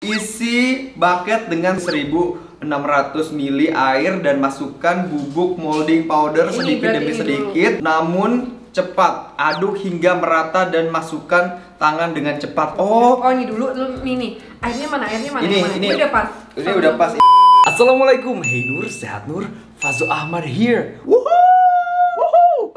isi bucket dengan 1600 ml air dan masukkan bubuk molding powder sedikit demi sedikit. Namun cepat aduk hingga merata dan masukkan tangan dengan cepat. Oh, ini dulu nih. Airnya mana? Ini udah pas. Ini udah pas. Assalamualaikum. Hey Nur, sehat Nur? Fazzo Ahmad here. Woohoo!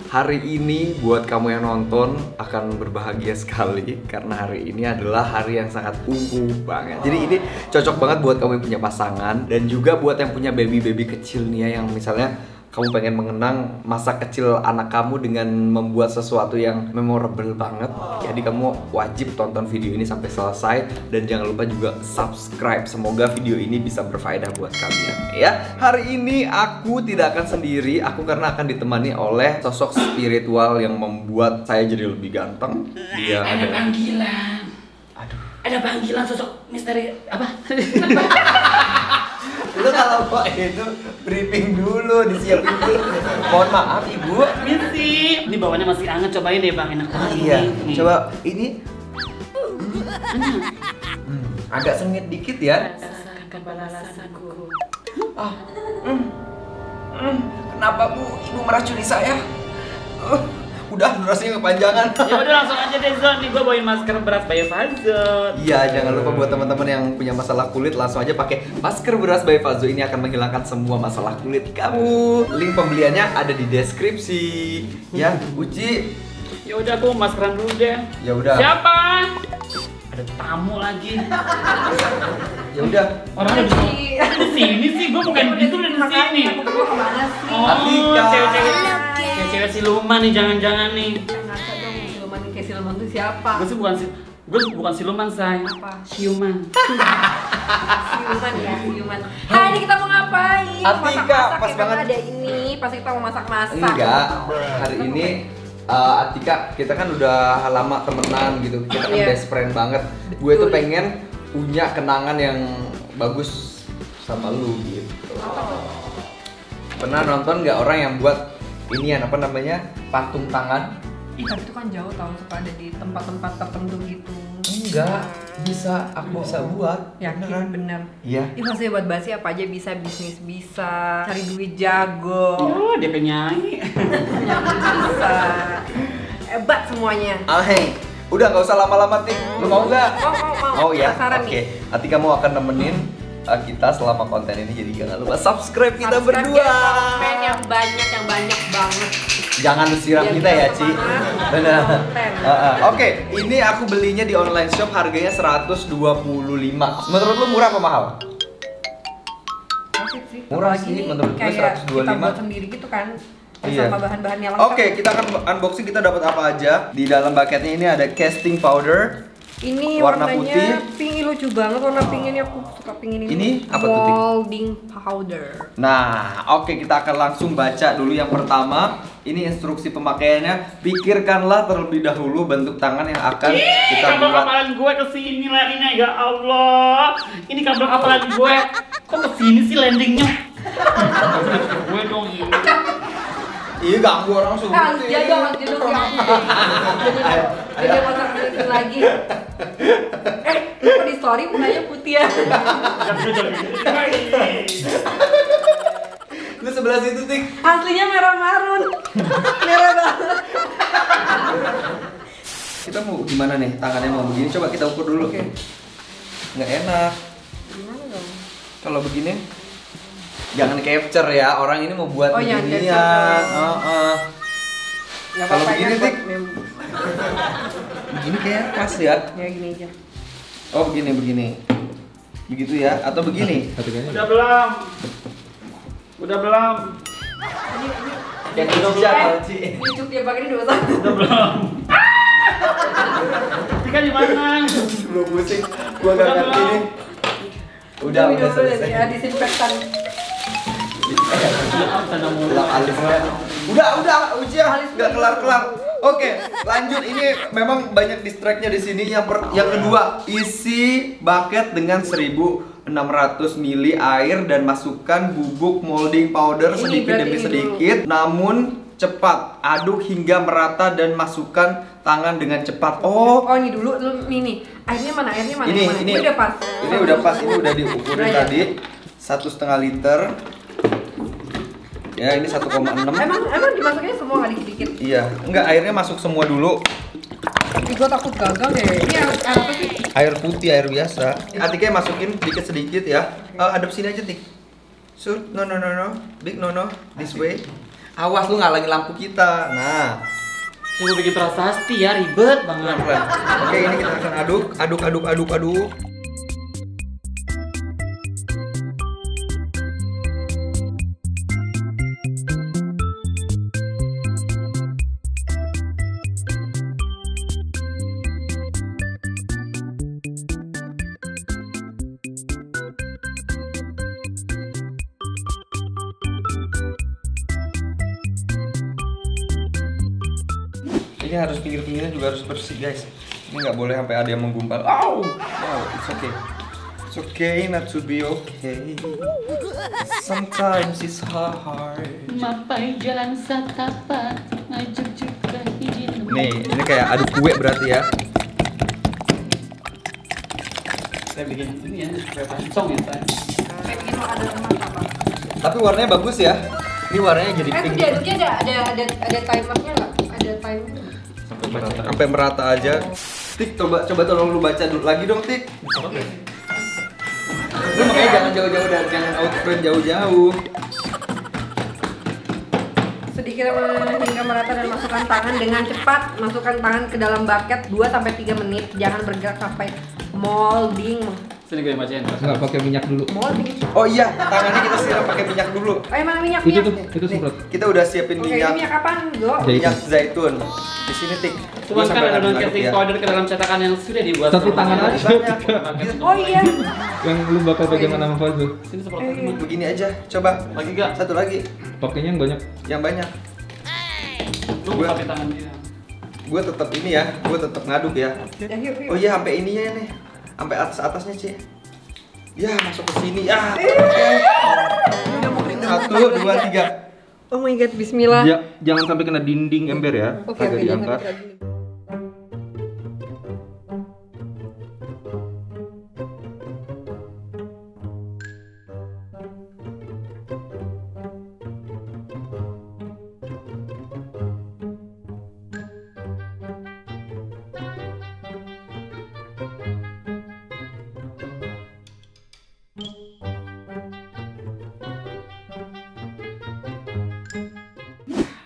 Hari ini buat kamu yang nonton akan berbahagia sekali karena hari ini adalah hari yang sangat ungu banget. Jadi ini cocok banget buat kamu yang punya pasangan dan juga buat yang punya baby kecil nih ya, yang misalnya kamu pengen mengenang masa kecil anak kamu dengan membuat sesuatu yang memorable banget. Jadi kamu wajib tonton video ini sampai selesai dan jangan lupa juga subscribe. Semoga video ini bisa berfaedah buat kalian ya. Hari ini aku tidak akan sendiri, karena akan ditemani oleh sosok spiritual yang membuat saya jadi lebih ganteng. Dia ada panggilan. Aduh. Ada panggilan sosok misteri apa? Itu kalau kok itu briefing dulu, disiapin dulu. Mohon maaf Ibu. Misi. Ini bawahnya masih hangat, cobain deh Bang, enak banget. Iya. Nih. Coba ini. Agak sengit dikit ya. Rasakan balasanku. Kenapa Bu? Ibu meracuni saya? Udah durasinya kepanjangan. Ya udah langsung aja deh Zon, nih gue bawain masker beras by Fazzo. Iya, jangan lupa buat teman-teman yang punya masalah kulit langsung aja pakai masker beras by Fazzo. Ini akan menghilangkan semua masalah kulit kamu. Link pembeliannya ada di deskripsi. Ya, Uci. Ya udah aku maskeran dulu deh. Ya udah. Siapa? Ada tamu lagi. Ya udah. Orangnya di sini sih, gue bukan di situ, udah di sini. Gue kemana sih? Oh, Atika. cewek siluman nih, jangan-jangan nih. Ngaca dong, siluman kayak siluman itu siapa? Gue bukan siluman, say. Apa? Siuman. Siluman ya, siluman. Hari kita mau ngapain? Atika, Masak-masak pas ya, banget. kan ada ini, pasti kita mau masak-masak. Enggak. Hari ini Atika, kita kan udah lama temenan gitu. Kita kan Iya. best friend banget. Gue tuh pengen punya kenangan yang bagus sama lu gitu. Pernah nonton nggak orang yang buat inian apa namanya, patung tangan? Tapi itu kan jauh tau, suka ada di tempat-tempat tertentu gitu. Enggak, bisa, aku bisa buat. Yakin bener. Iya. Ih, maksudnya buat basi apa aja bisa, bisnis bisa, cari duit jago, Oh, dia penyanyi. bisa, hebat semuanya. Hey, udah nggak usah lama-lama Tik. Lu mau nggak? Mau Ya. penasaran Oke. nih. Atika mau akan nemenin kita selama konten ini, jadi jangan lupa subscribe kita Subscribe berdua. dan komen yang banyak banget. Jangan siram Biar kita ya, kita Ci. semangat Benar. konten. Oke, ini aku belinya di online shop, harganya 125. Menurut lu murah apa mahal? Asik sih. Murah Apalagi sih, ini menurut gue kayak 125. Kita buat sendiri gitu kan. Iya. Sama bahan-bahannya lengkap. Oke, kita akan unboxing, kita dapat apa aja. Di dalam bucketnya ini ada casting powder. Ini Warna warnanya putih. pink, lucu banget warna pink ini, aku suka pink ini. Ini apa tuh, Tik? Molding powder. Nah, oke, kita akan langsung baca dulu yang pertama. Ini instruksi pemakaiannya. Pikirkanlah terlebih dahulu bentuk tangan yang akan kita Kabel buat. kapalan gue kesini larinya, ya Allah. Ini kabel kapalan gue. Kok kesini sih landingnya? Gue dong ini. Iya, ganggu orang suruh. Dia dong jadi masak lagi. Kok di story mukanya putih ya? Lu sebelah situ, Tik. Aslinya merah marun. Merah banget. Kita mau gimana nih? Tangannya mau begini, coba kita ukur dulu. Oke. Nggak enak. Gimana dong? Kalau begini, jangan capture ya. Orang ini mau buat Oh, jangan beginian. capture. Nggak Kalau apa-apa begini, ya, Tik. buat Begini kayak pas ya. ya gini aja. Oh, begini. Begitu ya? Atau begini? Udah belum? Udah belum? Yang Indonesia kalau Ci. YouTube dia pakai ini dosa. Udah belum? Tika di mana? Belum pusing. Gua nggak ngerti nih. Udah selesai. Ya disinfektan. Ulang alisnya. Udah, ujian nggak kelar. Oke, lanjut. Ini memang banyak distractnya di sini. Yang kedua, isi bucket dengan 1600 ml air dan masukkan bubuk molding powder sedikit demi sedikit. Namun cepat. Aduk hingga merata dan masukkan tangan dengan cepat. Oh, ini dulu nih. Airnya mana? Yang mana? Ini udah pas. Ini udah pas, ini udah diukurin tadi. 1,5 liter. Ya, ini 1,6. Emang dimasukinnya semua nggak dikit-dikit? Iya, enggak, airnya masuk semua dulu. Gue takut gagal deh. Ini air apa sih? Air putih, air biasa. Atiknya masukin sedikit ya. Adep sini aja, Tik. Sur, no. Big no. This way. Awas lu ngalangin lampu kita. Nah. Coba bikin prasasti ya, ribet banget. Oke, ini kita akan aduk. Ini harus pinggir-pinggirnya juga harus bersih, guys. Ini nggak boleh sampai ada yang menggumpal. No, it's okay. It's okay not to be okay. Sometimes it's hard. Mapai jalan satapan, ngajak juga izin. Nih, ini kayak aduk kue berarti ya. Saya bikin ini ya, supaya pancong ya, saya. Kayak bikin ada emas apa? Tapi warnanya bagus ya. Ini warnanya jadi pink. Diaduknya ada timernya nggak? Ada timer. Sampai merata aja. Tik, coba tolong lu baca dulu lagi dong, Tik. Lu makanya jangan jauh-jauh dan jangan out frame jauh-jauh. Sedikit hingga merata dan masukkan tangan dengan cepat. Masukkan tangan ke dalam bucket 2-3 menit. Jangan bergerak sampai molding. Sini gue bacain. Nggak pakai minyak dulu. Molding. Oh iya, tangannya kita siram pakai minyak dulu. Mana minyaknya? Itu semprot. Kita udah siapin Oke, minyak. ini minyak apaan, Go? Minyak zaitun. Di sini, Tik. Tuangkan adonan casing powder ke dalam cetakan yang sudah dibuat. Satu tangan aja. Oh iya. Yang lu bakal pegangan sama Fazul. Sini seperti Begini aja, coba. Lagi gak? Satu lagi. Pakainya yang banyak. Yang banyak. Lu pakai tangan dia. Gue tetap ini ya, gue tetap ngaduk ya. Ya, yuk. Oh iya, sampai ininya nih. Sampai atasnya, Ci. Ya, masuk ke sini. Ya. 1, 2, 3. Oh my god, bismillah. Jangan sampai kena dinding ember ya. Oke, Agak jangan diangkat. sampai gini.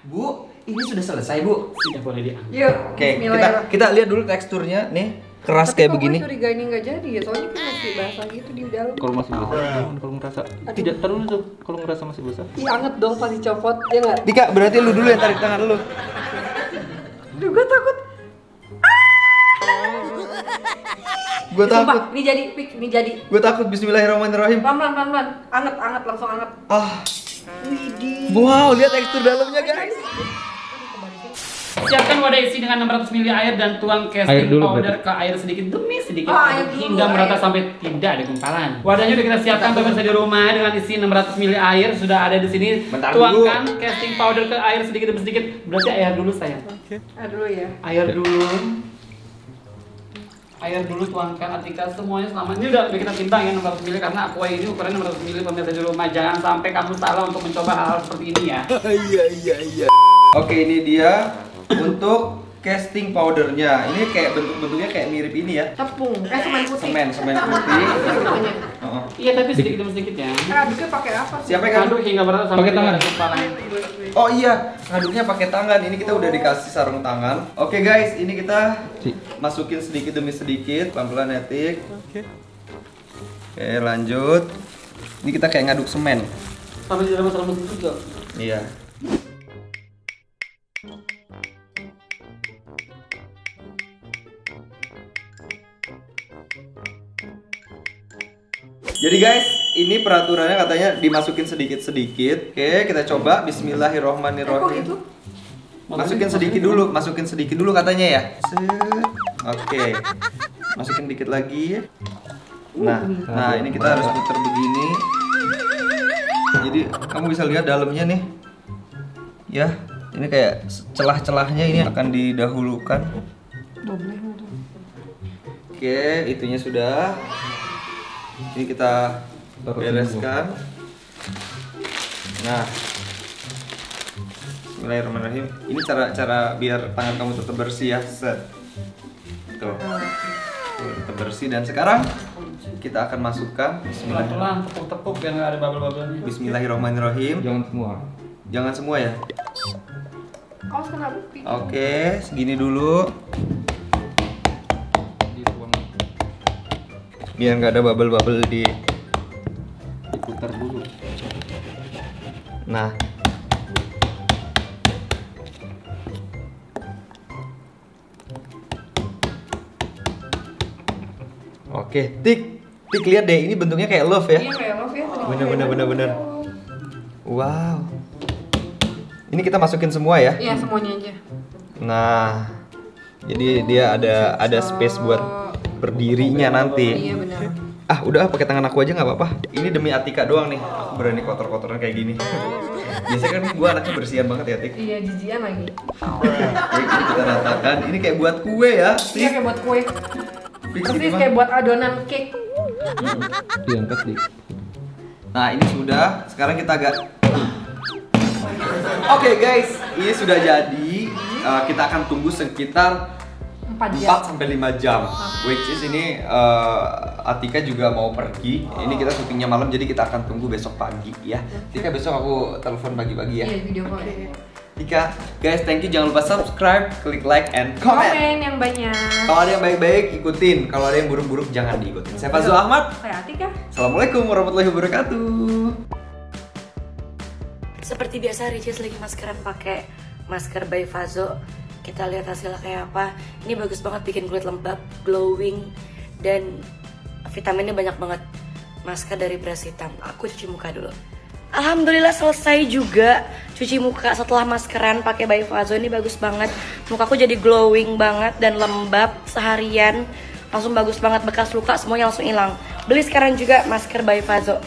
Bu, ini sudah selesai, Bu. Sudah boleh diangkat. Yuk, Oke, bismillahirrahmanirrahim. kita lihat dulu teksturnya nih. Keras Tapi kayak kok begini. gue curiga ini nggak jadi ya, soalnya kan masih basah gitu di dalam. Kalau masih basah, kalau ngerasa tidak terlalu tuh. Kalau ngerasa masih basah. Iya, anget dong pas dicopot, ya nggak? Dika, berarti lu dulu yang tarik tangan lu. Aduh, gue takut. Gue takut. Sumpah, ini jadi, Pik, ini jadi. Gue takut. Bismillahirrahmanirrahim. Pelan-pelan. Anget, langsung anget. Ah, Widih. wow, lihat tekstur dalamnya, guys. Siapkan wadah isi dengan 600 ml air dan tuang Air casting dulu, powder ke air sedikit demi sedikit air dulu, hingga merata air. sampai tidak ada gumpalan. Wadahnya udah kita siapkan pemirsa di rumah dengan isi 600 ml air sudah ada di sini. Bentar Tuangkan casting powder ke air sedikit demi sedikit. Berarti air dulu sayang. Dulu ya. Air dulu. Air dulu tuangkan Atika semuanya selama ini udah kita timbang ya 600 ml karena aqua ini ukurannya 600 ml pemirsa di rumah. Jangan sampai kamu salah untuk mencoba hal seperti ini ya. Iya. Oke, ini dia untuk casting powdernya. Ini kayak bentuknya kayak mirip ini ya. Tepung, semen putih. Semen putih. Namanya. Oh. Iya tapi sedikit demi sedikit ya. Aduknya pakai apa sih? Siapa yang Aduk ngaduk? hingga merata sampai Pakai tangan. tidak ada gumpalan. Oh iya, ngaduknya pakai tangan. Ini kita udah dikasih sarung tangan. Oke guys, ini kita masukin sedikit demi sedikit, pelan-pelan ya, Tik. Oke, lanjut. Ini kita kayak ngaduk semen. Sampai di dalam serabut juga. Iya. Jadi guys, ini peraturannya katanya dimasukin sedikit-sedikit. Oke, kita coba. Bismillahirrohmanirrohim. gitu? Masukin sedikit dulu katanya ya. Set. Oke. Masukin dikit lagi. Nah, ini kita harus putar begini. Jadi kamu bisa lihat dalamnya nih. Ya. Ini kayak celah-celahnya ini akan didahulukan. Oke, itunya sudah. Ini kita bereskan. Nah, bismillahirrahmanirrahim. Ini cara biar tangan kamu tetap bersih ya. Set. Tuh. Tetap bersih. Dan sekarang kita akan masukkan Pelan-pelan, tepuk-tepuk biar nggak ada bubble-bubblenya. Bismillahirrahmanirrahim. Jangan semua ya. Kaos kena bukti. Oke, segini dulu. Biar nggak ada bubble-bubble Diputar dulu. Nah. Oke, Tik lihat deh, ini bentuknya kayak love ya. Iya kayak love ya. Bener. Wow. Ini kita masukin semua ya. Iya semuanya aja. Nah, jadi dia ada space buat berdirinya nanti. Iya benar. Ah, udah pakai tangan aku aja nggak apa-apa. Ini demi Atika doang nih. Aku berani kotor-kotoran kayak gini. Biasanya kan gua anaknya bersihan banget ya, Tik. Iya jijian lagi. Ini kita ratakan. Ini kayak buat kue ya, Iya Tik. kayak buat kue. Fix Persis gimana? kayak buat adonan cake. Diangkat dik. Nah, ini sudah. Sekarang kita agak. Oke guys, ini sudah jadi. Kita akan tunggu sekitar 4 jam. 4 sampai 5 jam. Which is ini Atika juga mau pergi. Ini kita syutingnya malam, jadi kita akan tunggu besok pagi ya. Tika, besok aku telepon pagi-pagi ya. Iya video call. Tika, guys, thank you. Jangan lupa subscribe, klik like, and comment. Komen yang banyak. Kalau ada yang baik-baik, ikutin. Kalau ada yang buruk-buruk, jangan diikutin. Saya Fazul Ahmad. Saya Atika. Assalamualaikum warahmatullahi wabarakatuh. Seperti biasa Ricis lagi maskeran pakai masker by Fazo. Kita lihat hasilnya kayak apa. Ini bagus banget, bikin kulit lembab, glowing, dan vitaminnya banyak banget. Masker dari beras hitam. Aku cuci muka dulu. Alhamdulillah selesai juga cuci muka setelah maskeran pakai by Fazo. Ini bagus banget. Mukaku jadi glowing banget dan lembab seharian. Langsung bagus banget, bekas luka semuanya langsung hilang. Beli sekarang juga masker by Fazo.